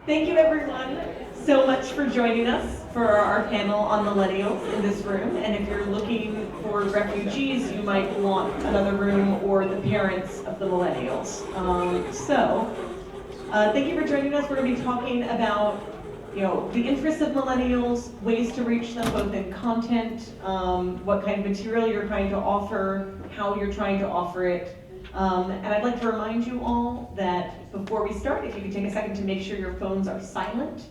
Thank you everyone so much for joining us for our panel on millennials in this room. And if you're looking for refugees, you might want another room or the parents of the millennials. Thank you for joining us. We're going to be talking about the interests of millennials, ways to reach them both in content, what kind of material you're trying to offer, how you're trying to offer it. And I'd like to remind you all that before we start, if you could take a second to make sure your phones are silent.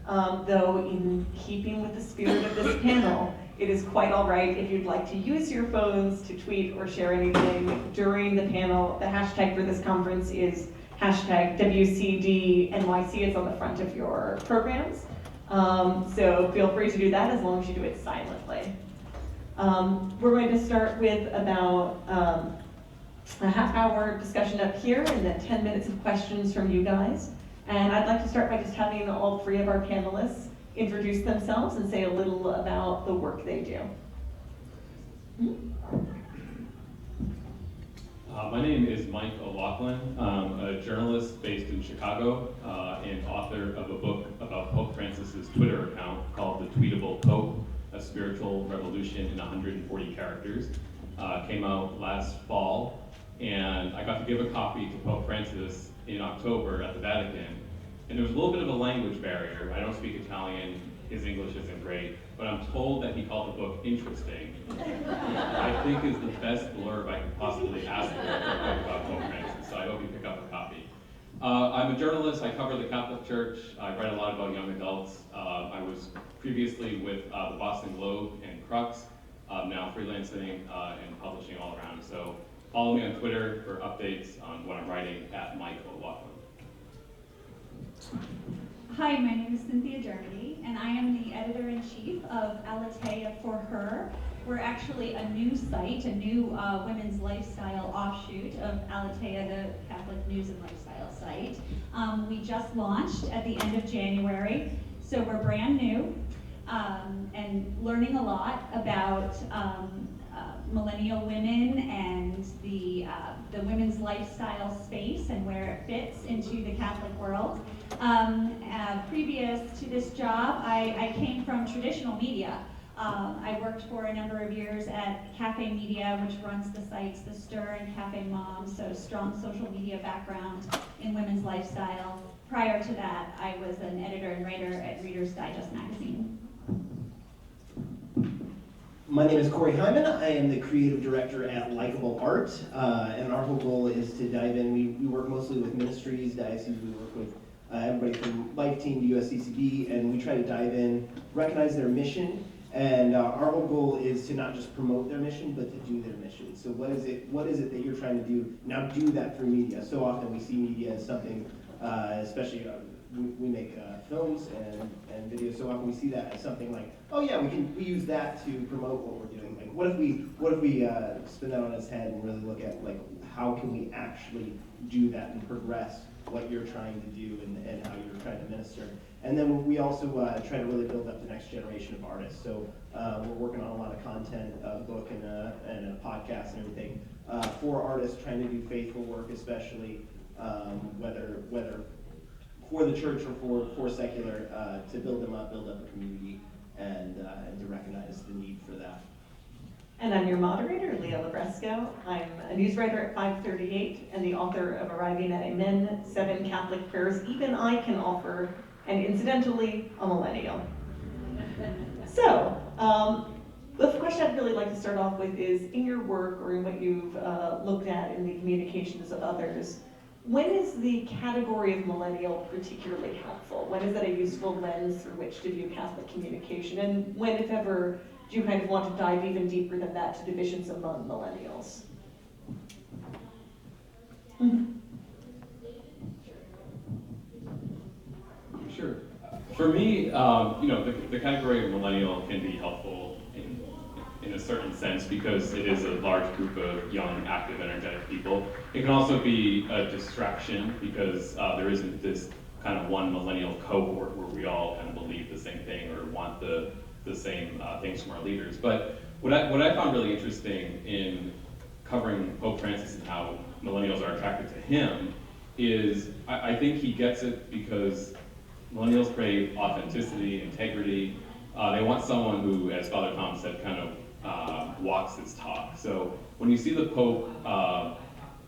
Though in keeping with the spirit of this panel, it is quite all right if you'd like to use your phones to tweet or share anything during the panel. The hashtag for this conference is hashtag WCD_NYC. It's on the front of your programs. So feel free to do that as long as you do it silently. We're going to start with about a half-hour discussion up here and then 10 minutes of questions from you guys. And I'd like to start by just having all three of our panelists introduce themselves and say a little about the work they do. My name is Mike O'Loughlin. I'm a journalist based in Chicago and author of a book about Pope Francis's Twitter account called The Tweetable Pope, A Spiritual Revolution in 140 Characters. Came out last fall, and I got to give a copy to Pope Francis in October at the Vatican. And there was a little bit of a language barrier. I don't speak Italian, his English isn't great, but I'm told that he called the book interesting. I think is the best blurb I could possibly ask for a book about Pope Francis, so I hope you pick up a copy. I'm a journalist. I cover the Catholic Church. I write a lot about young adults. I was previously with the Boston Globe and Crux, now freelancing and publishing all around. So follow me on Twitter for updates on what I'm writing at Mike O'Loughlin. Hi, my name is Cynthia Dermody, and I am the editor-in-chief of Aleteia for Her. We're actually a new site, a new women's lifestyle offshoot of Aleteia, the Catholic news and lifestyle site. We just launched at the end of January, so we're brand new and learning a lot about millennial women and the women's lifestyle space and where it fits into the Catholic world. Previous to this job, I came from traditional media. I worked for a number of years at Cafe Media, which runs the sites The Stir and Cafe Mom, so strong social media background in women's lifestyle. Prior to that, I was an editor and writer at Reader's Digest magazine. My name is Cory Heimann. I am the creative director at Likeable Art, and our whole goal is to dive in. We work mostly with ministries, dioceses. We work with everybody from Life Team to USCCB, and we try to dive in, recognize their mission, and our whole goal is to not just promote their mission, but to do their mission. So what is it that you're trying to do? Now do that through media. So often we see media as something, especially we make films and videos. So often we see that as something like, oh yeah, we use that to promote what we're doing. Like what if we spin that on its head and really look at like how can we actually do that and progress what you're trying to do and how you're trying to minister. And then we also try to really build up the next generation of artists. So we're working on a lot of content, a book and a podcast and everything for artists trying to do faithful work, especially whether for the church or for secular, to build them up, build up a community, and to recognize the need for that. And I'm your moderator, Leah Libresco. I'm a newswriter at FiveThirtyEight and the author of Arriving at Amen, 7 Catholic Prayers Even I Can Offer, and incidentally, a millennial. So, the question I'd really like to start off with is, in your work or in what you've looked at in the communications of others, when is the category of millennial particularly helpful? When is that a useful lens through which to view Catholic communication? And when, if ever, do you kind of want to dive even deeper than that to divisions among millennials? Sure. For me, the category of millennial can be helpful in a certain sense because it is a large group of young, active, energetic people. It can also be a distraction because there isn't this kind of one millennial cohort where we all kind of believe the same thing or want the same things from our leaders. But what I found really interesting in covering Pope Francis and how millennials are attracted to him is I think he gets it because millennials crave authenticity, integrity. They want someone who, as Father Tom said, kind of walks his talk. So when you see the Pope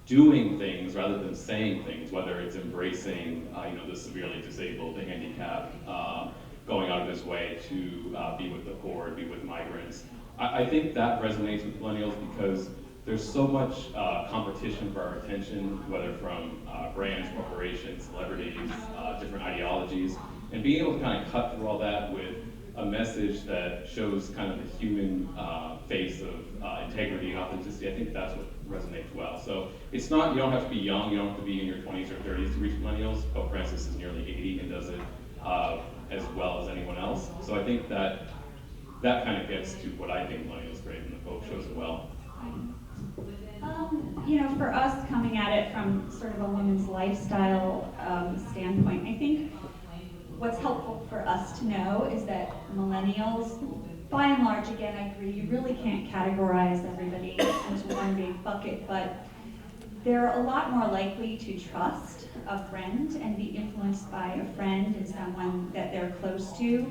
doing things rather than saying things, whether it's embracing the severely disabled, the handicapped, going out of his way to be with the poor, be with migrants, I think that resonates with millennials because there's so much competition for our attention, whether from brands, corporations, celebrities, different ideologies, and being able to kind of cut through all that with a message that shows kind of the human face of integrity and authenticity. I think that's what resonates well. So it's not, you don't have to be young, you don't have to be in your 20s or 30s to reach millennials. Pope Francis is nearly 80 and does it as well as anyone else. So I think that kind of gets to what I think millennials crave, and the Pope shows it well. For us coming at it from sort of a women's lifestyle standpoint, I think what's helpful for us to know is that millennials, by and large, again, I agree, you really can't categorize everybody into one big bucket, but they're a lot more likely to trust a friend and be influenced by a friend and someone that they're close to,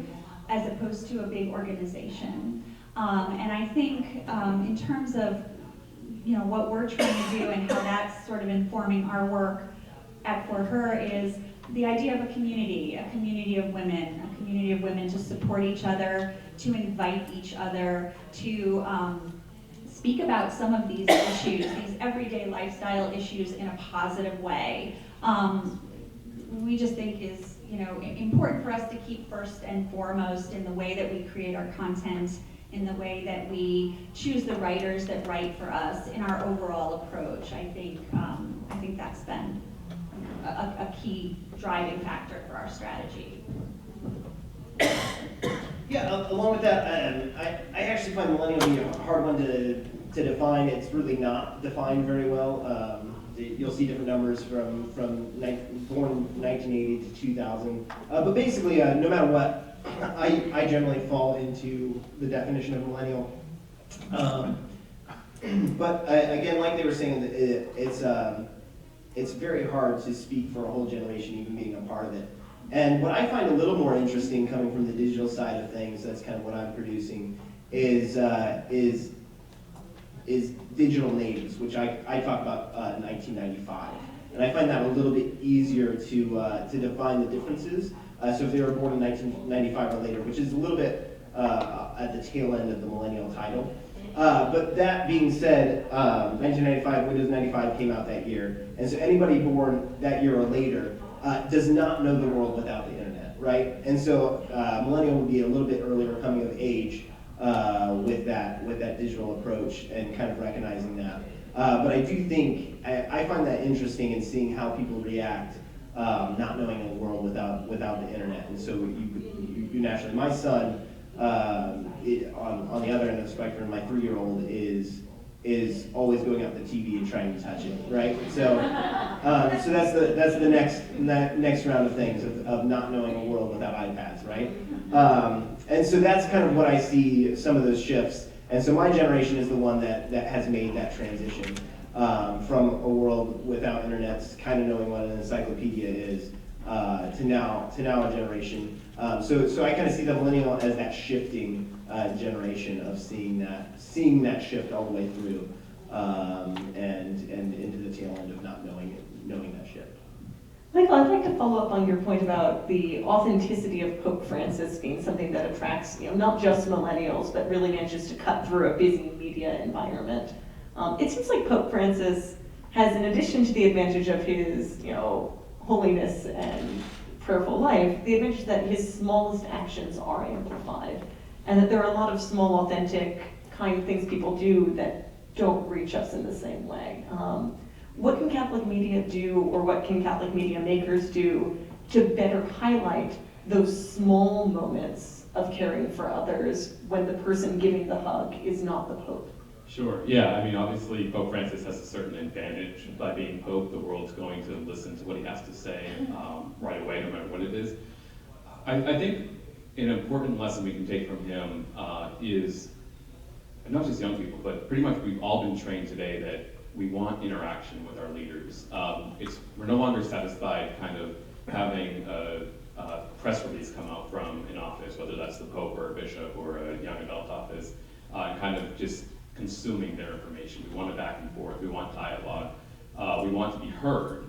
as opposed to a big organization. And I think in terms of what we're trying to do and how that's sort of informing our work at For Her is the idea of a community of women to support each other, to invite each other, to speak about some of these issues, these everyday lifestyle issues in a positive way. We just think is important for us to keep first and foremost in the way that we create our content, in the way that we choose the writers that write for us, in our overall approach. I think that's been a key driving factor for our strategy. Yeah, along with that, I actually find millennial to be a hard one to define. It's really not defined very well. You'll see different numbers from born 1980 to 2000. But basically, no matter what, I generally fall into the definition of millennial. But again, like they were saying, it's very hard to speak for a whole generation, even being a part of it. And what I find a little more interesting coming from the digital side of things, that's kind of what I'm producing, is digital natives, which I talk about 1995. And I find that a little bit easier to define the differences. So if they were born in 1995 or later, which is a little bit at the tail end of the millennial title. But that being said, 1995, Windows 95 came out that year. And so anybody born that year or later does not know the world without the internet, right? And so millennial would be a little bit earlier coming of age with that digital approach and kind of recognizing that. But I do think, I find that interesting in seeing how people react not knowing a world without the internet. And so you naturally, my son, on the other end of the spectrum, my 3-year-old is always going up the TV and trying to touch it, right? So so that's the next round of things of not knowing a world without iPads, right? And so that's kind of what I see, some of those shifts. And so my generation is the one that has made that transition from a world without internet, kind of knowing what an encyclopedia is, to now a generation. So I kind of see the millennial as that shifting generation of seeing that shift all the way through, and into the tail end of not knowing that shift. Michael, I'd like to follow up on your point about the authenticity of Pope Francis being something that attracts, not just millennials, but really manages to cut through a busy media environment. It seems like Pope Francis has, in addition to the advantage of his, holiness and prayerful life, the advantage that his smallest actions are amplified, and that there are a lot of small, authentic, kind things people do that don't reach us in the same way. What can Catholic media do, or what can Catholic media makers do to better highlight those small moments of caring for others when the person giving the hug is not the Pope? Sure, yeah, I mean, obviously Pope Francis has a certain advantage by being Pope. The world's going to listen to what he has to say right away, no matter what it is. I think an important lesson we can take from him is, and not just young people, but pretty much we've all been trained today that we want interaction with our leaders. We're no longer satisfied kind of having press release come out from an office, whether that's the Pope or a bishop or a young adult office, and kind of just consuming their information. We want a back and forth, we want dialogue, we want to be heard,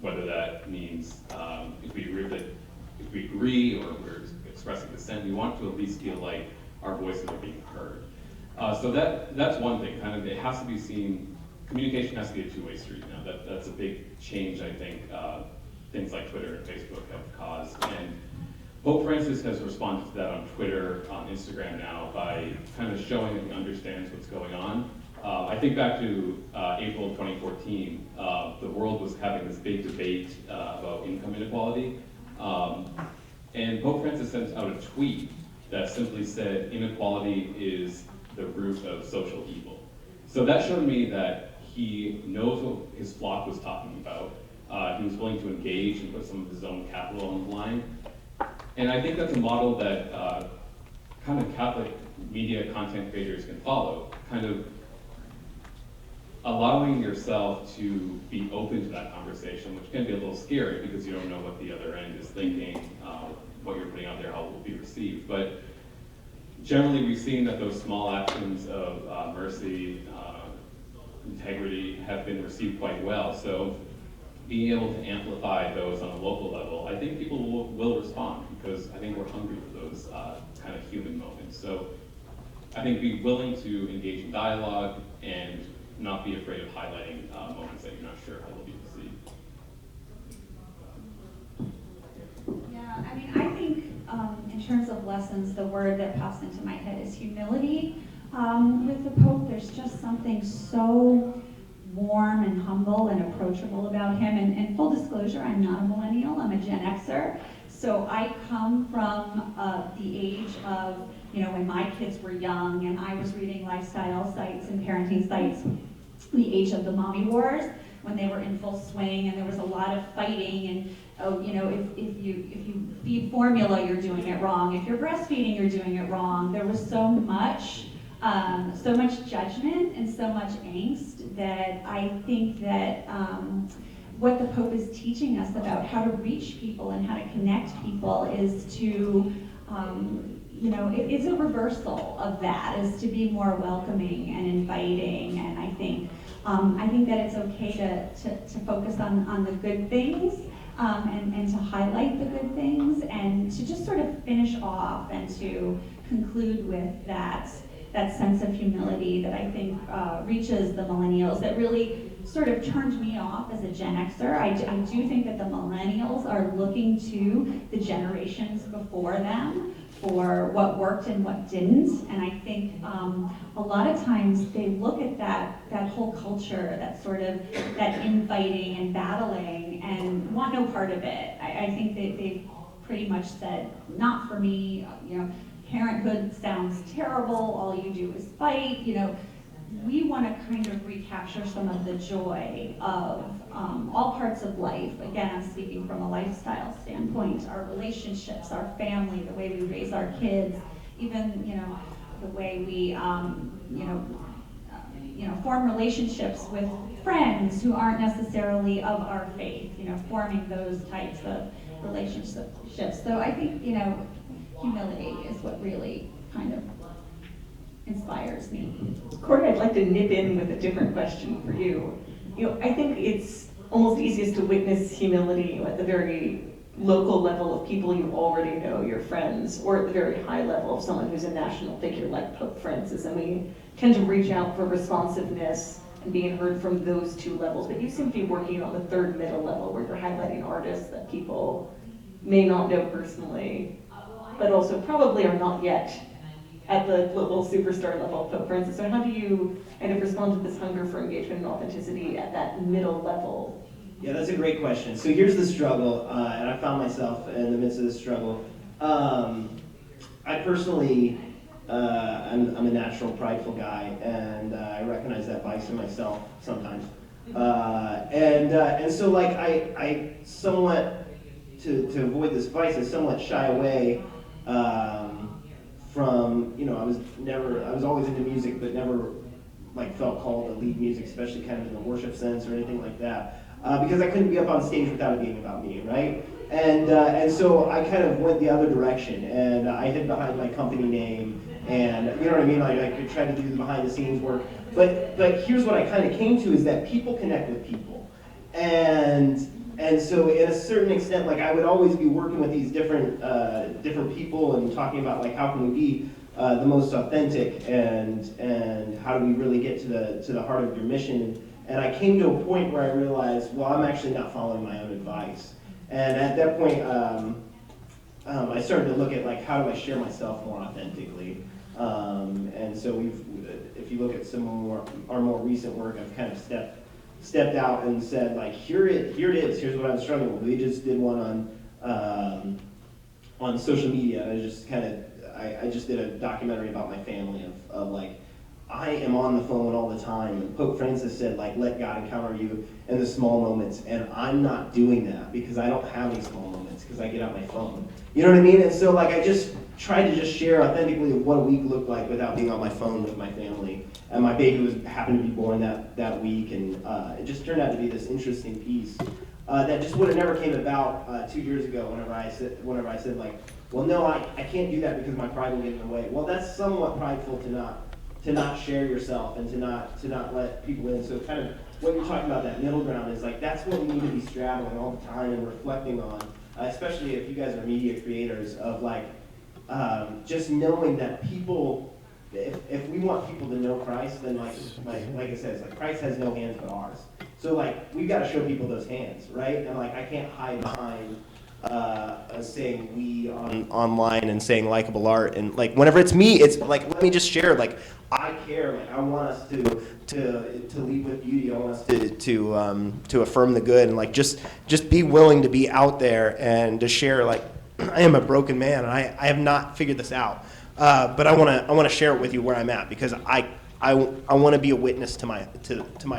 whether that means if we agree or we're expressing dissent, we want to at least feel like our voices are being heard. So that's one thing, kind of, it has to be seen, communication has to be a two-way street now. That's a big change, I think, things like Twitter and Facebook have caused. And Pope Francis has responded to that on Twitter, on Instagram now, by kind of showing that he understands what's going on. I think back to April 2014, the world was having this big debate about income inequality. And Pope Francis sent out a tweet that simply said, inequality is the root of social evil. So that showed me that he knows what his flock was talking about. He was willing to engage and put some of his own capital on the line. And I think that's a model that kind of Catholic media content creators can follow, kind of allowing yourself to be open to that conversation, which can be a little scary because you don't know what the other end is thinking, what you're putting out there, how it will be received. But generally, we've seen that those small actions of mercy, integrity have been received quite well. So being able to amplify those on a local level, I think people will respond because I think we're hungry for those kind of human moments. So I think be willing to engage in dialogue and not be afraid of highlighting moments that you're not sure how they'll be received. Yeah, I mean, I think in terms of lessons, the word that pops into my head is humility. With the Pope, there's just something so warm and humble and approachable about him. And full disclosure, I'm not a millennial, I'm a Gen Xer. So I come from the age of, when my kids were young and I was reading lifestyle sites and parenting sites, the age of the mommy wars, when they were in full swing and there was a lot of fighting and, if you feed formula, you're doing it wrong. If you're breastfeeding, you're doing it wrong. There was so much judgment and so much angst that I think that what the Pope is teaching us about how to reach people and how to connect people is to, it's a reversal of that, is to be more welcoming and inviting. And I think that it's okay to focus on the good things and to highlight the good things and to just sort of finish off and to conclude with that sense of humility that I think reaches the millennials, that really sort of turned me off as a Gen Xer. I do think that the millennials are looking to the generations before them for what worked and what didn't. And I think a lot of times they look at that whole culture, that infighting and battling, and want no part of it. I think they've pretty much said, not for me, parenthood sounds terrible, all you do is fight, We want to kind of recapture some of the joy of all parts of life. Again, I'm speaking from a lifestyle standpoint, our relationships, our family, the way we raise our kids, even, the way we, form relationships with friends who aren't necessarily of our faith, forming those types of relationships. So I think, humility is what really kind of inspires me. Cory, I'd like to nip in with a different question for you. I think it's almost easiest to witness humility at the very local level of people you already know, your friends, or at the very high level of someone who's a national figure like Pope Francis. And we tend to reach out for responsiveness and being heard from those two levels. But you seem to be working on the third middle level where you're highlighting artists that people may not know personally, but also probably are not yet at the global superstar level of Pope Francis. So how do you kind of respond to this hunger for engagement and authenticity at that middle level? Yeah, that's a great question. So here's the struggle, and I found myself in the midst of this struggle. I personally, I'm a natural prideful guy, and I recognize that bias in myself sometimes. And so like I somewhat, to avoid this vice, I somewhat shy away from, I was always into music, but never like felt called to lead music, especially kind of in the worship sense or anything like that. because I couldn't be up on stage without it being about me, right? And so I kind of went the other direction, and I hid behind my company name, and you know what I mean? Like I could try to do the behind the scenes work, but here's what I kind of came to is that people connect with people, and so in a certain extent, like I would always be working with these different people and talking about like how can we be the most authentic and how do we really get to the heart of your mission. And I came to a point where I realized, well, I'm actually not following my own advice. And at that point, I started to look at like how do I share myself more authentically. And so if you look at some our more recent work, I've kind of stepped out and said like, here it is. Here's what I'm struggling with. We just did one on social media. I just did a documentary about my family of like, I am on the phone all the time, and Pope Francis said, like, let God encounter you in the small moments, and I'm not doing that because I don't have any small moments because I get out my phone. You know what I mean? And so, like, I just tried to just share authentically what a week looked like without being on my phone with my family. And my baby happened to be born that week, and it just turned out to be this interesting piece that just would have never came about 2 years ago whenever I said, like, well, no, I can't do that because my pride will get in the way. Well, that's somewhat prideful to not share yourself and to not let people in. So kind of what you're talking about, that middle ground, is like that's what we need to be straddling all the time and reflecting on, especially if you guys are media creators, of like just knowing that people, if we want people to know Christ, then like I said, it's like Christ has no hands but ours. So like we've got to show people those hands, right? And like I can't hide behind saying we online and saying likable art, and like whenever it's me, it's like let me just share, like I care, like I want us to lead with beauty. I want us to affirm the good, and like just be willing to be out there and to share, like I am a broken man and I have not figured this out, but I want to share it with you where I'm at, because I want to be a witness to my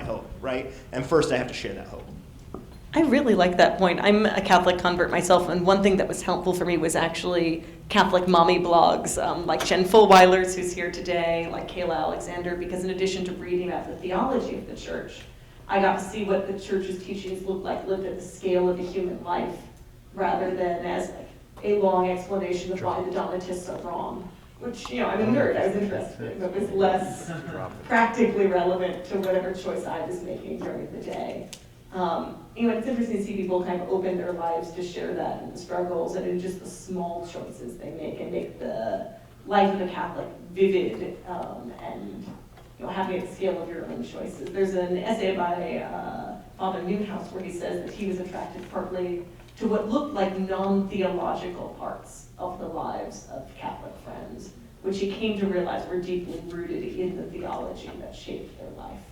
hope, right? And first I have to share that hope. I really like that point. I'm a Catholic convert myself, and one thing that was helpful for me was actually Catholic mommy blogs, like Jen Fulweiler's, who's here today, like Kayla Alexander, because in addition to reading about the theology of the church, I got to see what the church's teachings looked like lived at the scale of a human life, rather than as like a long explanation of why the Donatists are wrong, which, you know, I'm a nerd, I was interested in, but was less practically relevant to whatever choice I was making during the day. You know, it's interesting to see people kind of open their lives to share that and the struggles and in just the small choices they make, and make the life of a Catholic vivid, and you know, having it at the scale of your own choices. There's an essay by Father Newhouse where he says that he was attracted partly to what looked like non-theological parts of the lives of Catholic friends, which he came to realize were deeply rooted in the theology that shaped their life.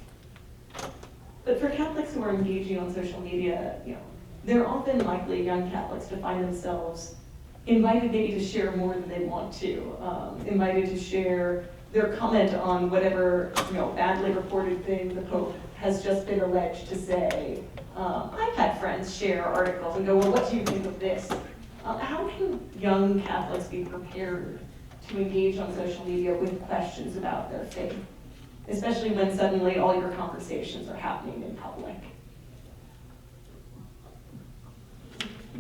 But for Catholics who are engaging on social media, you know, they're often likely young Catholics to find themselves invited maybe to share more than they want to, invited to share their comment on whatever, you know, badly reported thing the Pope has just been alleged to say. I've had friends share articles and go, well, what do you think of this? How can young Catholics be prepared to engage on social media with questions about their faith, especially when suddenly all your conversations are happening in public?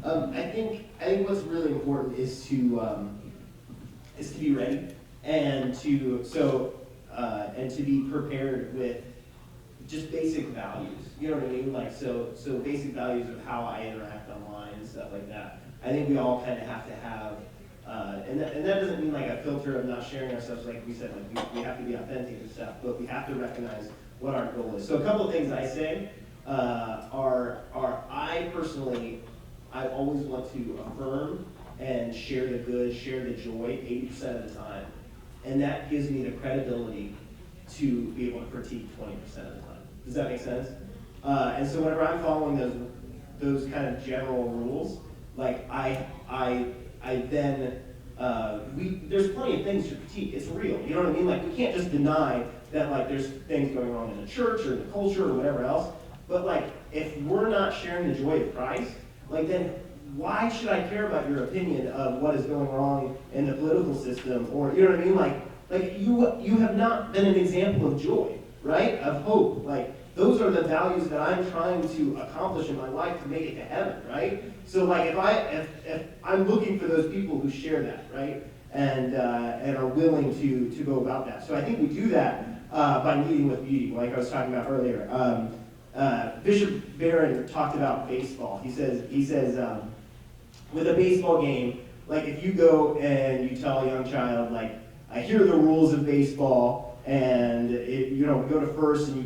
I think what's really important is to be ready and to be prepared with just basic values. You know what I mean? Like so basic values of how I interact online and stuff like that. I think we all kind of have to have, and that doesn't mean like a filter of not sharing ourselves, like we said, like we have to be authentic and stuff, but we have to recognize what our goal is. So a couple of things I say are I always want to affirm and share the good, share the joy 80% of the time. And that gives me the credibility to be able to critique 20% of the time. Does that make sense? And so whenever I'm following those kind of general rules, like there's plenty of things to critique. It's real. You know what I mean? Like we can't just deny that like there's things going wrong in the church or the culture or whatever else. But like if we're not sharing the joy of Christ, like then why should I care about your opinion of what is going wrong in the political system? Or you know what I mean? Like you have not been an example of joy, right? Of hope. Like those are the values that I'm trying to accomplish in my life to make it to heaven, right? So like if I'm looking for those people who share that, right? And are willing to go about that. So I think we do that by leading with beauty, like I was talking about earlier. Bishop Barron talked about baseball. He says with a baseball game, like if you go and you tell a young child, like, here are the rules of baseball, and go to first, and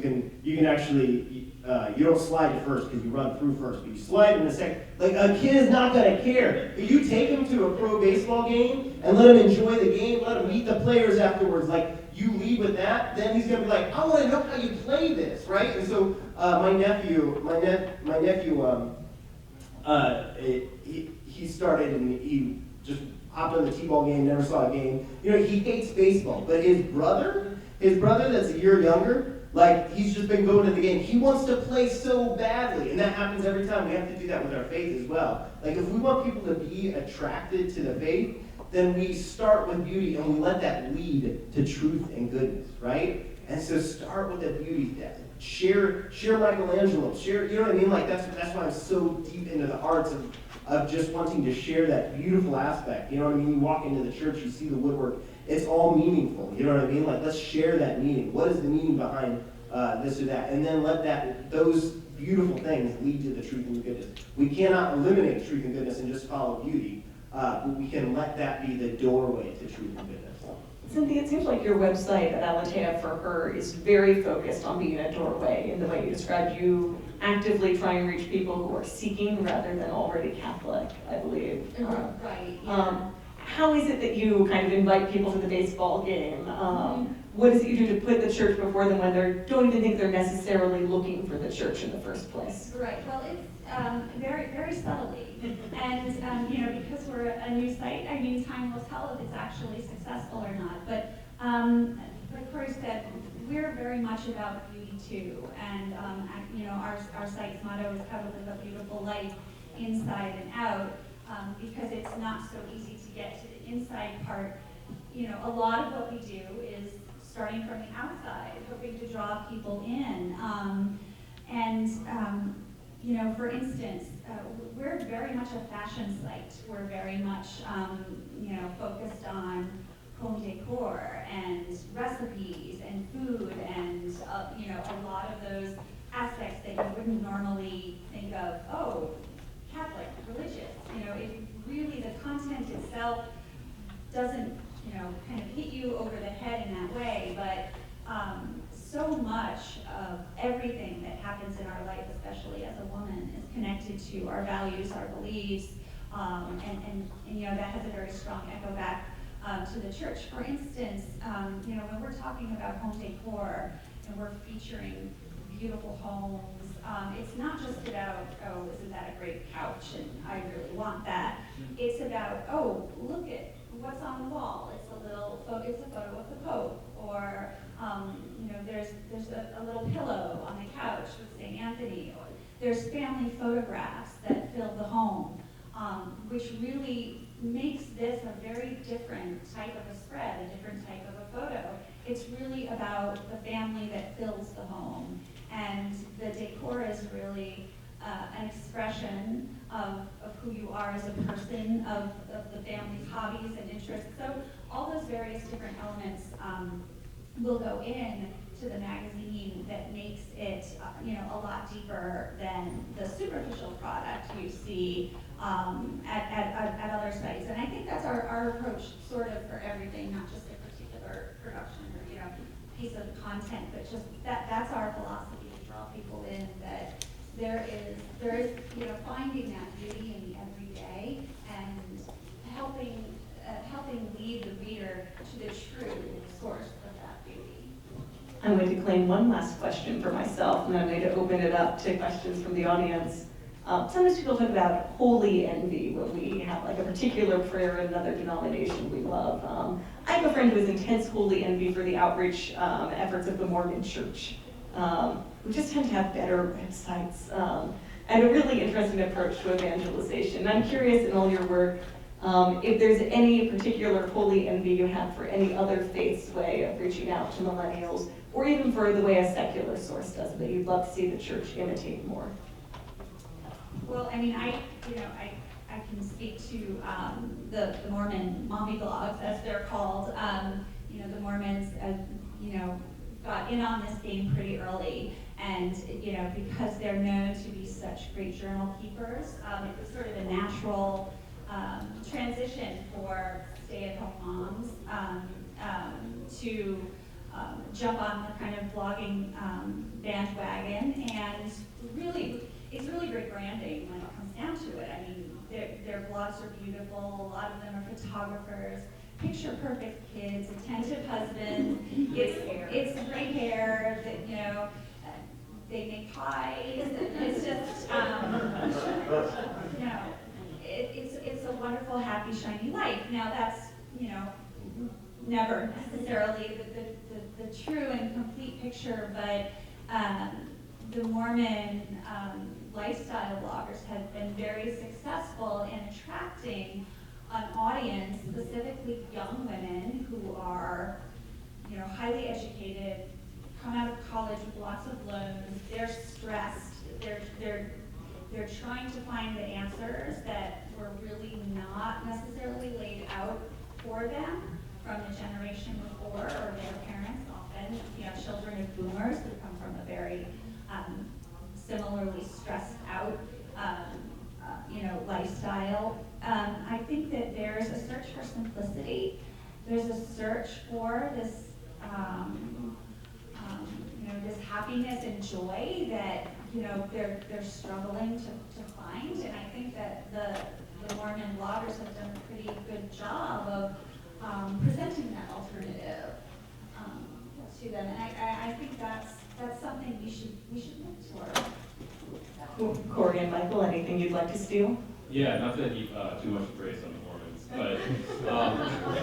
you can actually you don't slide to first because you run through first, but you slide in the second. Like a kid is not gonna care. But you take him to a pro baseball game and let him enjoy the game, let him meet the players afterwards. Like you lead with that, then he's gonna be like, I want to know how you play this, right? And so my nephew, he started and he just hopped on the t-ball game, never saw a game. He hates baseball, but his brother that's a year younger, like he's just been going to the game. He wants to play so badly, and that happens every time. We have to do that with our faith as well. Like if we want people to be attracted to the faith, then we start with beauty and we let that lead to truth and goodness, right? And so start with the beauty. Share Michelangelo. Share, you know what I mean? Like that's why I'm so deep into the arts of just wanting to share that beautiful aspect. You know what I mean? You walk into the church, you see the woodwork. It's all meaningful. You know what I mean? Like let's share that meaning. What is the meaning behind this or that? And then let those beautiful things lead to the truth and goodness. We cannot eliminate truth and goodness and just follow beauty. But we can let that be the doorway to truth and goodness. Cynthia, it seems like your website at Aleteia for her is very focused on being a doorway in the way you described. You actively try and reach people who are seeking rather than already Catholic, I believe. Right, yeah. How is it that you kind of invite people to the baseball game? What is it you do to put the church before them when they don't even think they're necessarily looking for the church in the first place? Right, well, it's very, very subtly. And, because we're a new site, time will tell if it's actually successful or not. But like Cory said, we're very much about beauty too. And, our site's motto is "Have a beautiful life inside and out," because it's not so easy to get to the inside part. A lot of what we do is starting from the outside, hoping to draw people in. For instance, we're very much a fashion site. We're very much, focused on home decor and recipes and food and, a lot of those aspects that you wouldn't normally think of, Catholic, religious. It really, the content itself doesn't, kind of hit you over the head in that way, but so much of everything that happens in our life, especially as a woman, is connected to our values, our beliefs, and that has a very strong echo back to the church. For instance, when we're talking about home decor and we're featuring beautiful homes, it's not just about, isn't that a great couch and I really want that. It's about, look at what's on the wall. It's a photo of the Pope, or there's a little pillow on the couch with St. Anthony. Or there's family photographs that fill the home, which really makes this a very different type of a spread, a different type of a photo. It's really about the family that fills the home, and the decor is really an expression of who you are as a person, of the family's hobbies and interests. So all those various different elements will go in to the magazine that makes it, a lot deeper than the superficial product you see at other sites. And I think that's our approach sort of for everything, not just a particular production or, piece of content, but just that's our philosophy to draw people in, that there is finding that beauty in the everyday and helping lead the reader to the true source of that beauty. I'm going to claim one last question for myself, and then I'm going to open it up to questions from the audience. Sometimes people talk about holy envy when we have like a particular prayer in another denomination we love. I have a friend who has intense holy envy for the outreach efforts of the Mormon Church, who just tend to have better websites and a really interesting approach to evangelization. I'm curious, in all your work, If there's any particular holy envy you have for any other faith's way of reaching out to millennials, or even for the way a secular source does it, that you'd love to see the church imitate more. Well, I mean, I can speak to the Mormon mommy blogs, as they're called. The Mormons, got in on this game pretty early, and because they're known to be such great journal keepers, it was sort of a natural transition for stay-at-home moms to jump on the kind of blogging bandwagon, and it's really great branding when it comes down to it. I mean, their blogs are beautiful. A lot of them are photographers, picture-perfect kids, attentive husbands. It's great hair. That they make pies. It's just it's a wonderful, happy, shiny life. Now that's never necessarily the true and complete picture, but the Mormon lifestyle bloggers have been very successful in attracting an audience, specifically young women who are, highly educated, come out of college with lots of loans. They're stressed. They're trying to find the answers that were really not necessarily laid out for them from the generation before, or their parents. Often, children of boomers who come from a very similarly stressed out, lifestyle. I think that there's a search for simplicity. There's a search for this, this happiness and joy that they're struggling to find. And I think that the Mormon bloggers have done a pretty good job of presenting that alternative to them. And I think that's something we should look toward. Cory and Michael, anything you'd like to steal? Yeah, not to heap too much praise on the Mormons, but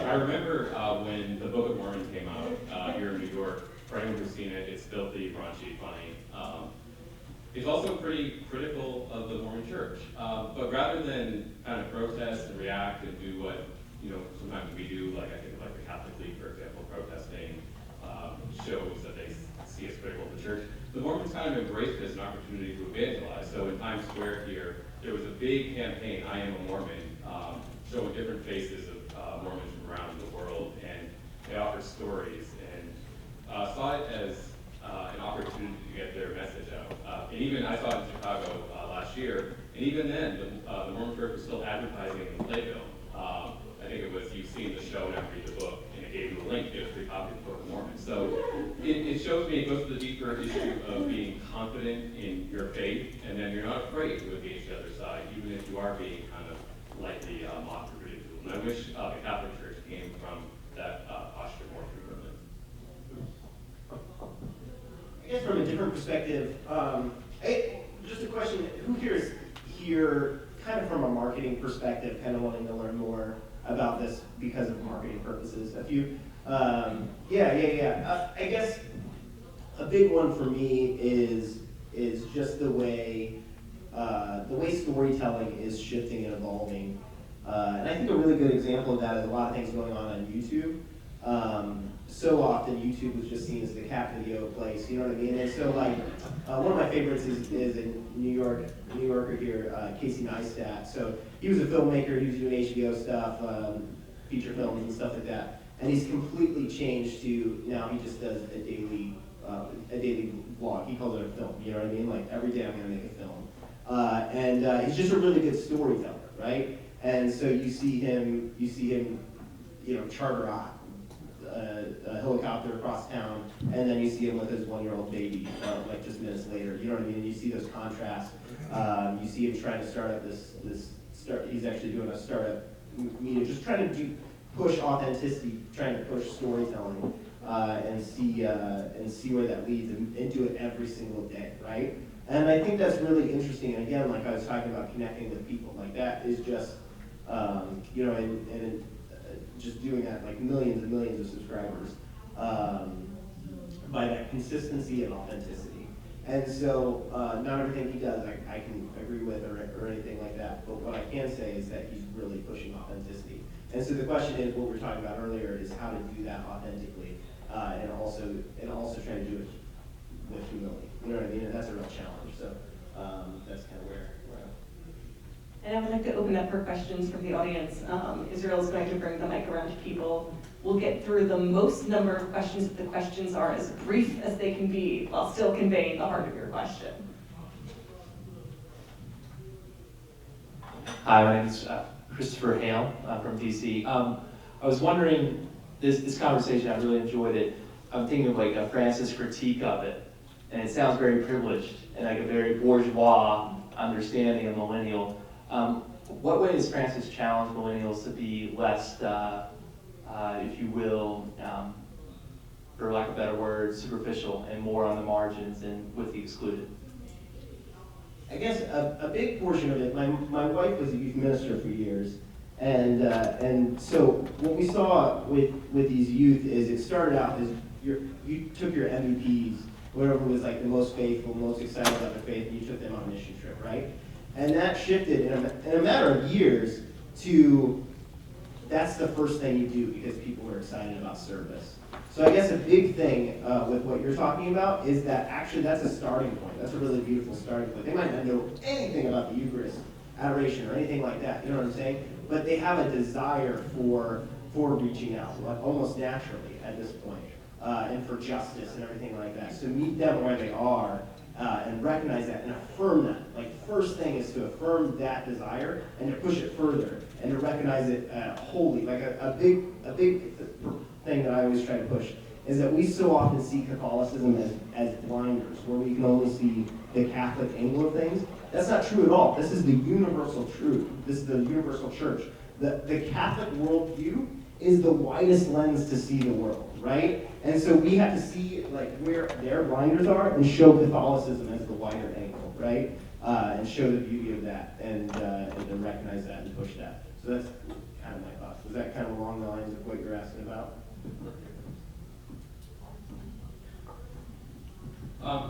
I remember when the Book of Mormon came out here in New York. For anyone who's seen it, it's filthy, raunchy, funny. It's also pretty critical of the Mormon Church. But rather than kind of protest and react and do what sometimes we do, like I think of like the Catholic League, for example, protesting shows that they see as critical of the church. The Mormons kind of embraced it as an opportunity to evangelize. So in Times Square here, there was a big campaign, I Am a Mormon, showing different faces of Mormons from around the world, and they offered stories, and saw it as an opportunity to get their message out. And even I saw it in Chicago last year, and even then, the Mormon Church was still advertising in the playbill. I think it was, you've seen the show, now read the book, and it gave you a link to get a free copy of the Book of Mormon. So it shows me, it goes to the deeper issue of being confident in your faith, and then you're not afraid to engage the other side, even if you are being kind of lightly mocked or ridiculed. And I wish the Catholic Church came from that posture more frequently. I guess from a different perspective, just a question, who here is here kind of from a marketing perspective, kind of wanting to learn more about this because of marketing purposes? A few? Yeah. I guess a big one for me is just the way storytelling is shifting and evolving. And I think a really good example of that is a lot of things going on YouTube. So often YouTube was just seen as the cat video place, you know what I mean? And so one of my favorites is a New Yorker here, Casey Neistat. So he was a filmmaker, he was doing HBO stuff, feature films and stuff like that. And he's completely changed to, now he just does a daily vlog. He calls it a film, you know what I mean? Like every day I'm gonna make a film. And he's just a really good storyteller, right? And so you see him, charter a helicopter across town, and then you see him with his 1-year-old baby, just minutes later. You know what I mean? And you see those contrasts. You see him trying to start up he's actually doing a startup meeting, just trying to push authenticity, trying to push storytelling, and see where that leads, and do it every single day, right? And I think that's really interesting. And again, like I was talking about connecting with people, like that is just, just doing that, like millions and millions of subscribers, by that consistency and authenticity. And so not everything he does I can agree with or anything like that, but what I can say is that he's really pushing authenticity. And so the question is, what we were talking about earlier, is how to do that authentically, and also try to do it with humility. You know what I mean? And that's a real challenge. So that's kind of where we're at. And I would like to open up for questions from the audience. Israel is going to bring the mic around to people. We'll get through the most number of questions if the questions are as brief as they can be while still conveying the heart of your question. Hi, my name is Christopher Hale from DC. I was wondering, this conversation, I really enjoyed it. I'm thinking of like a Francis critique of it, and it sounds very privileged and like a very bourgeois understanding of millennial. What way does Francis challenge millennials to be less, if you will, for lack of better words, superficial and more on the margins and with the excluded? I guess a big portion of it, my wife was a youth minister for years, and so what we saw with these youth is it started out as you took your MVPs, whatever was like the most faithful, most excited about their faith, and you took them on a mission trip, right? And that shifted in a matter of years to that's the first thing you do because people are excited about service. So I guess a big thing with what you're talking about is that actually that's a starting point. That's a really beautiful starting point. They might not know anything about the Eucharist, adoration, or anything like that, you know what I'm saying? But they have a desire for reaching out, like almost naturally at this point, and for justice and everything like that. So meet them where they are and recognize that and affirm that. Like first thing is to affirm that desire and to push it further and to recognize it wholly. Like a big thing that I always try to push is that we so often see Catholicism as blinders, where we can only see the Catholic angle of things. That's not true at all. This is the universal truth. This is the universal church. The Catholic worldview is the widest lens to see the world, right? And so we have to see like where their blinders are and show Catholicism as the wider angle, right? And show the beauty of that and then recognize that and push that. So that's kind of my thoughts. Was that kind of along the lines of what you're asking about?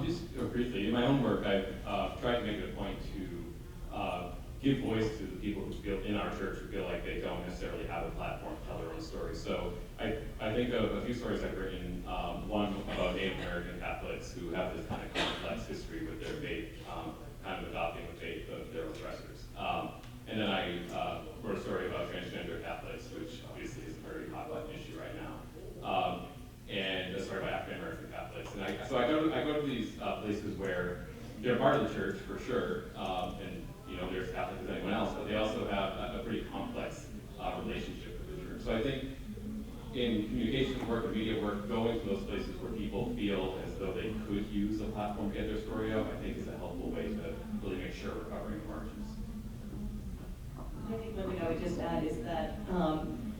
Just briefly, in my own work, I've tried to make it a point to give voice to the people who feel in our church who feel like they don't necessarily have a platform to tell their own story. So I think of a few stories I've written, one about Native American Catholics who have this kind of complex history with their faith, kind of adopting the faith of their oppressors. And then I wrote a story about transgender Catholics, which obviously is a very hot button issue right now. And a story about African American Catholics. And so I go to these places where they're part of the church for sure, and you know they're as Catholic as anyone else, but they also have a pretty complex relationship with the church. So I think in communication work and media work, going to those places where people feel as though they could use a platform to get their story out, I think is a helpful way to really make sure we're covering the margins. I think one thing I would just add is that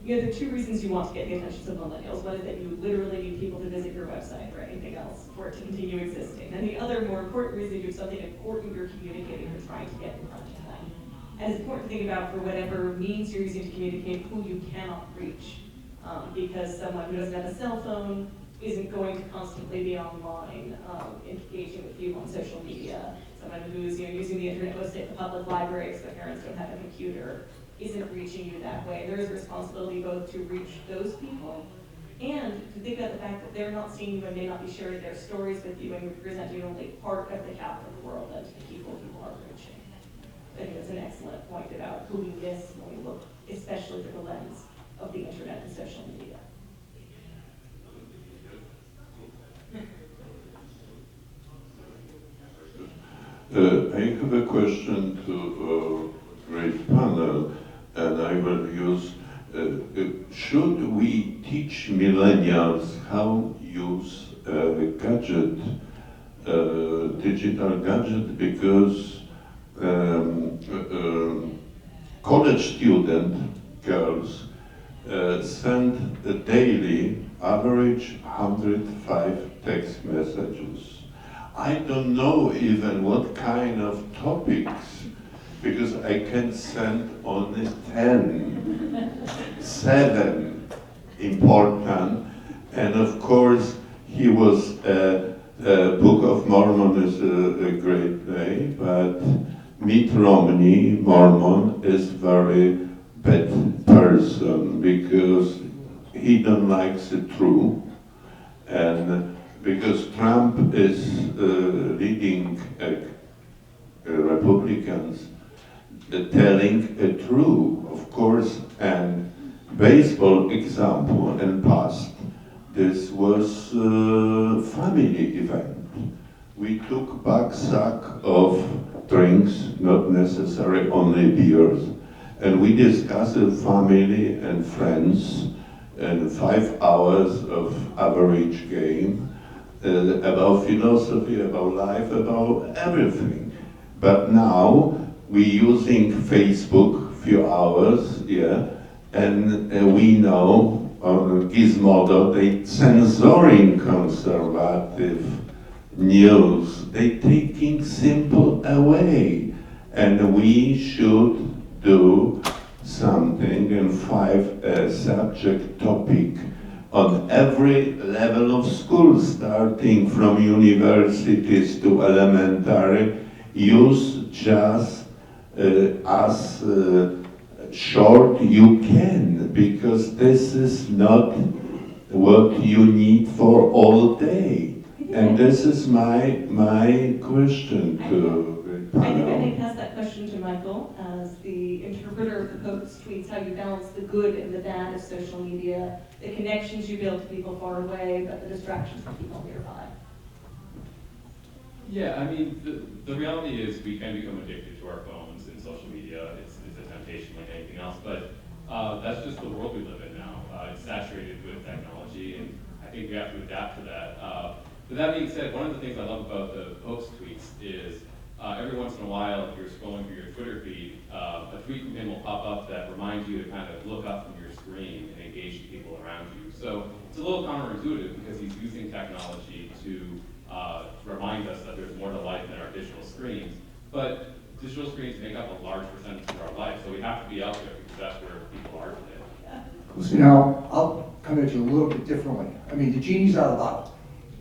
there are two reasons you want to get the attention of millennials. One is that you literally need people to visit your website or anything else for it to continue existing. And the other more important reason you have something important you're communicating or trying to get in front of them. And it's important to think about for whatever means you're using to communicate who you cannot reach. Because someone who doesn't have a cell phone isn't going to constantly be online engaging with you on social media. Someone who's using the internet mostly at the public library because their parents don't have a computer isn't reaching you that way. There is a responsibility both to reach those people and to think about the fact that they're not seeing you and may not be sharing their stories with you and you're presenting only part of the Catholic world and to the people who are reaching. I think that's an excellent point about who we miss when we look, especially through the lens of the internet and social media. I have a question to great panel, and I will use, should we teach millennials how use a gadget, digital gadget, because college student girls send a daily average 105 text messages. I don't know even what kind of topics, because I can send only 7 important, and of course he was a Book of Mormon is a great play, but Mitt Romney, Mormon, is very bad person because he don't like the truth, and because Trump is leading Republicans telling a truth, of course, and baseball example in past. This was a family event. We took back sack of drinks, not necessarily only beers, and we discussed with family and friends in 5 hours of average game about philosophy, about life, about everything. But now we using Facebook few hours, yeah, and we know on Gizmodo they censoring conservative news, they taking simple away, and we should do something and five subject topic on every level of school, starting from universities to elementary. Use just as short you can, because this is not what you need for all day. And this is my question to the I think I panel. may pass that question to Michael as the interpreter of the Pope's tweets, how you balance the good and the bad of social media, the connections you build to people far away, but the distractions from people nearby. Yeah, I mean, the reality is we can become addicted to our phones and social media. It's a temptation like anything else, but that's just the world we live in now. It's saturated with technology, and I think we have to adapt to that. But that being said, one of the things I love about the Pope's tweets is every once in a while, if you're scrolling through your Twitter feed, a tweet from him will pop up that reminds you to kind of look up from your screen and engage the people around you. So it's a little counterintuitive because he's using technology to remind us that there's more to life than our digital screens. But digital screens make up a large percentage of our life, so we have to be out there because that's where people are today. So now, I'll come at you a little bit differently. I mean, the genie's out of the bottle.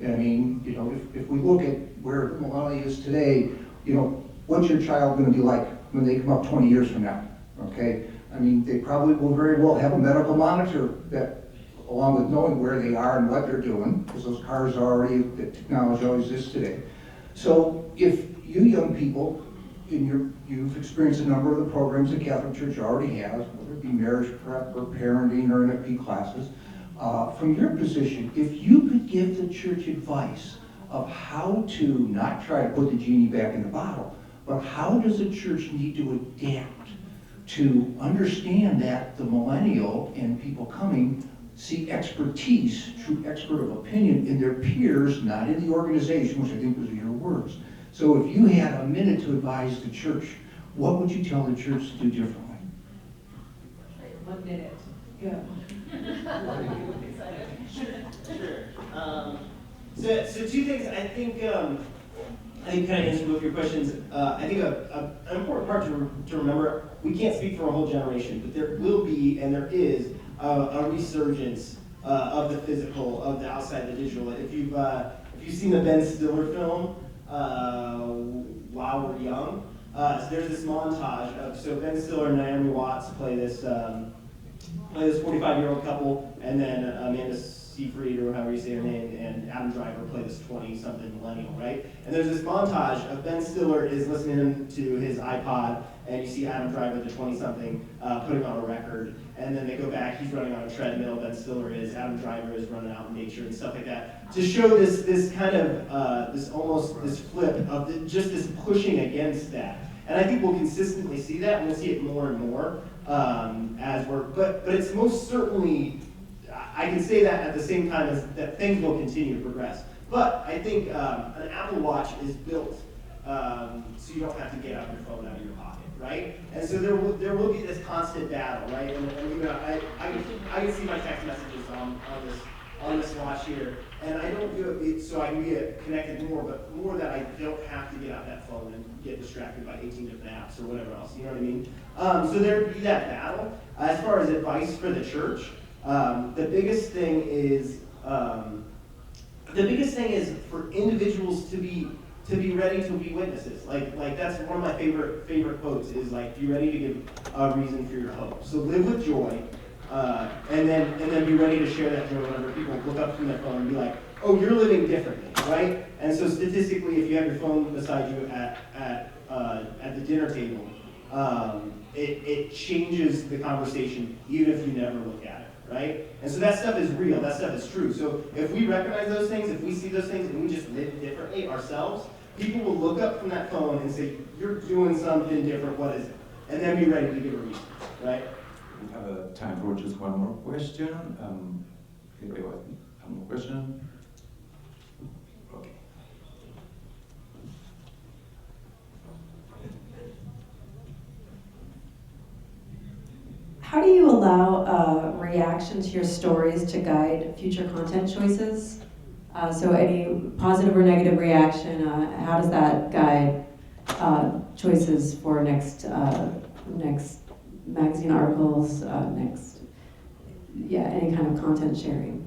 I mean, you know, if we look at where Millennial is today, you know, what's your child going to be like when they come up 20 years from now? Okay? I mean, they probably will very well have a medical monitor that, along with knowing where they are and what they're doing, because those cars are already, the technology already exists today. So if you young people, you've experienced a number of the programs the Catholic Church already has, whether it be marriage prep or parenting or NFP classes, from your position, if you could give the church advice of how to not try to put the genie back in the bottle, but how does the church need to adapt to understand that the millennial and people coming see expertise, true expert of opinion in their peers, not in the organization, which I think was your words. So if you had a minute to advise the church, what would you tell the church to do differently? 1 minute, go. Sure. So 2 things. I think kind of answer both your questions. I think an important part to remember, we can't speak for a whole generation, but there will be, and there is, a resurgence of the physical, of the outside, the digital. If you've seen the Ben Stiller film, While We're Young, so there's this montage of, so Ben Stiller and Naomi Watts play this 45-year-old couple, and then Amanda Seyfried, or however you say her name, and Adam Driver play this 20-something millennial, right? And there's this montage of Ben Stiller is listening to his iPod, and you see Adam Driver, the 20-something, putting on a record, and then they go back, he's running on a treadmill, Ben Stiller is, Adam Driver is running out in nature and stuff like that, to show this kind of, this flip of just this pushing against that. And I think we'll consistently see that, and we'll see it more and more as we're, but it's most certainly, I can say that at the same time as that things will continue to progress. But I think an Apple Watch is built so you don't have to get out your phone out of your pocket, right? And so there will be this constant battle, right? And I can see my text messages on this watch here, and I don't do it so I can get connected more, but more that I don't have to get out that phone and get distracted by 18 different apps or whatever else. You know what I mean? So there would be that battle. As far as advice for the church, the biggest thing is the biggest thing is for individuals to be ready to be witnesses. Like that's one of my favorite quotes is like, be ready to give a reason for your hope. So live with joy, and then be ready to share that joy whenever people look up from their phone and be like, oh, you're living differently, right? And so statistically, if you have your phone beside you at the dinner table, it changes the conversation even if you never look at it, right? And so that stuff is real, that stuff is true. So if we recognize those things, if we see those things and we just live differently ourselves, people will look up from that phone and say, you're doing something different, what is it? And then be ready to give a reason, right? We have time for just one more question. Anybody want one more question? Okay. How do you allow reaction to your stories to guide future content choices? So any positive or negative reaction, how does that guide choices for next magazine articles, any kind of content sharing?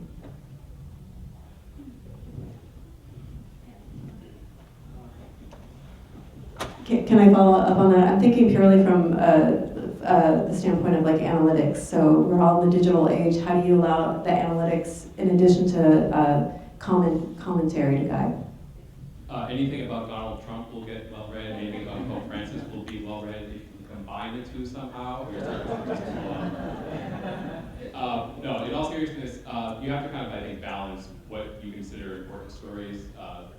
Can I follow up on that? I'm thinking purely from the standpoint of like analytics. So we're all in the digital age. How do you allow the analytics in addition to commentary to guide? Anything about Donald Trump will get well read. Anything about Pope Francis will be well read. If you can combine the two somehow. No, in all seriousness, you have to kind of, I think, balance what you consider important stories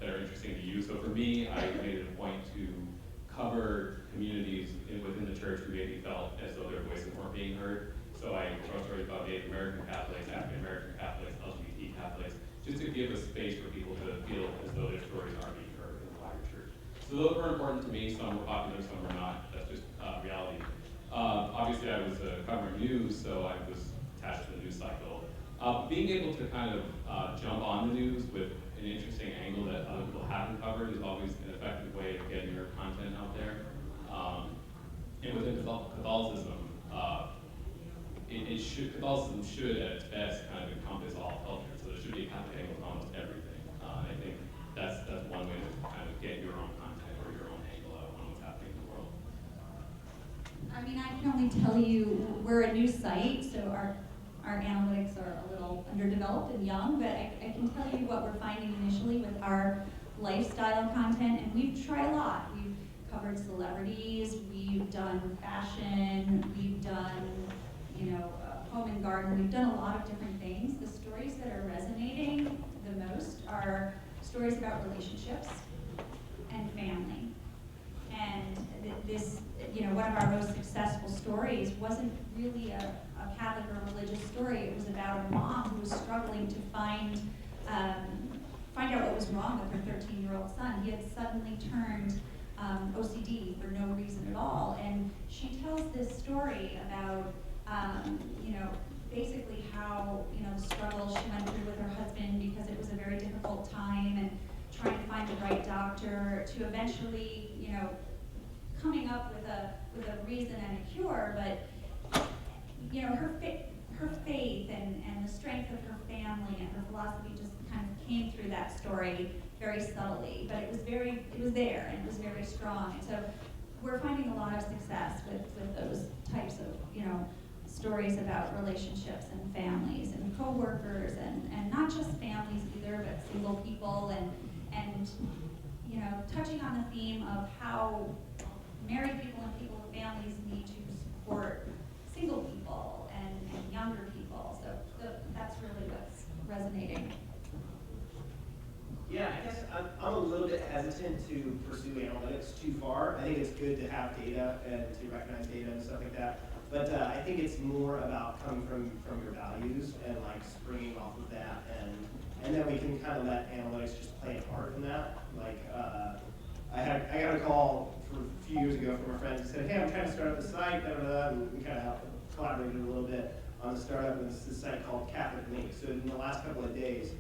that are interesting to you. So for me, I made it a point to cover communities within the church who maybe felt as though their voices weren't being heard. So I wrote stories about Native American Catholics, African American Catholics, LGBT Catholics, just to give a space for people to feel as though their stories aren't being heard in the wider church. So those were important to me. Some were popular, some were not. That's just reality. Obviously, I was covering news, so I was attached to the news cycle. Being able to kind of jump on the news with an interesting angle that other people haven't covered is always an effective way of getting your content out there. And within Catholicism, Catholicism should, at its best, kind of encompass all culture. So there should be a Catholic angle with almost everything. I think that's one way to kind of get your own content or your own angle out on what's happening in the world. I mean, I can only tell you we're a new site, so our analytics are a little underdeveloped and young, but I can tell you what we're finding initially with our lifestyle content, and we've tried a lot. We've covered celebrities, we've done fashion, we've done, home and garden, we've done a lot of different things. The stories that are resonating the most are stories about relationships and family. And this, one of our most successful stories wasn't really a Catholic or religious story. It was about a mom who was struggling to find out what was wrong with her 13-year-old son. He had suddenly turned OCD for no reason at all. And she tells this story about, basically how, the struggle she went through with her husband because it was a very difficult time, and trying to find the right doctor to eventually, coming up with a reason and a cure, but her faith and the strength of her family and her philosophy just kind of came through that story very subtly, but it was there and it was very strong. And so we're finding a lot of success with those types of, stories about relationships and families and co-workers and not just families either, but single people and touching on the theme of how married people and people with families need to support single people and younger people. So that's really what's resonating. Yeah, I guess I'm a little bit hesitant to pursue analytics too far. I think it's good to have data and to recognize data and stuff like that. But I think it's more about coming from your values and like springing off of that, and then we can kind of let analytics just play a part in that. Like I got a call a few years ago from a friend who said, hey, I'm trying to start up a site, and we kind of collaborated a little bit on the startup, and it's this site called Catholic Me. So in the last couple of days,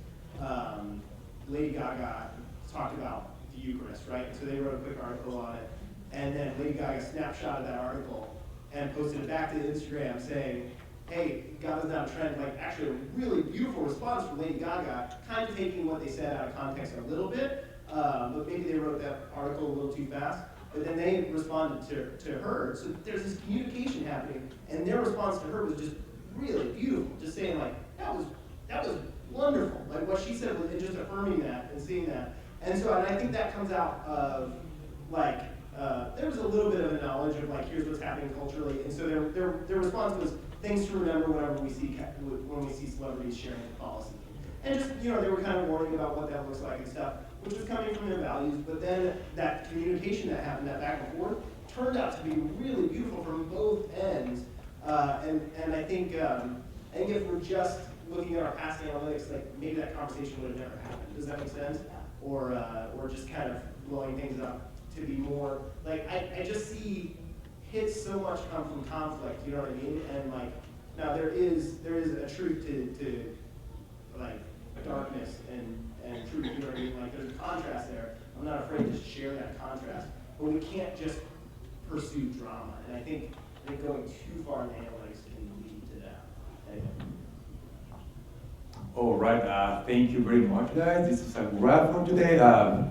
Lady Gaga talked about the Eucharist, right? So they wrote a quick article on it, and then Lady Gaga snapshotted that article and posted it back to Instagram saying, hey, Gaga's not a trend, like actually a really beautiful response from Lady Gaga, kind of taking what they said out of context a little bit, but maybe they wrote that article a little too fast. But then they responded to her. So there's this communication happening, and their response to her was just really beautiful. Just saying like, that was wonderful. Like what she said was just affirming that and seeing that. And so I think that comes out of like, there was a little bit of a knowledge of like, here's what's happening culturally. And so their response was things to remember whenever we see celebrities sharing the policy. And just, you know, they were kind of warning about what that looks like and stuff, which was coming from their values, but then that communication that happened, that back and forth, turned out to be really beautiful from both ends. And I think if we're just looking at our past analytics, like maybe that conversation would have never happened. Does that make sense? Or just kind of blowing things up to be more, like I just see hits so much come from conflict, you know what I mean? And like, now there is a truth to like darkness and truth, you know what I mean? Like there's a contrast there. I'm not afraid to share that contrast, but we can't just pursue drama. And I think going too far in analytics can lead to that. Anyway. All right, thank you very much, guys. This is a wrap for today.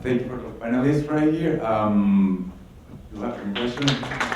Thank you for the panelists right here. You have any questions?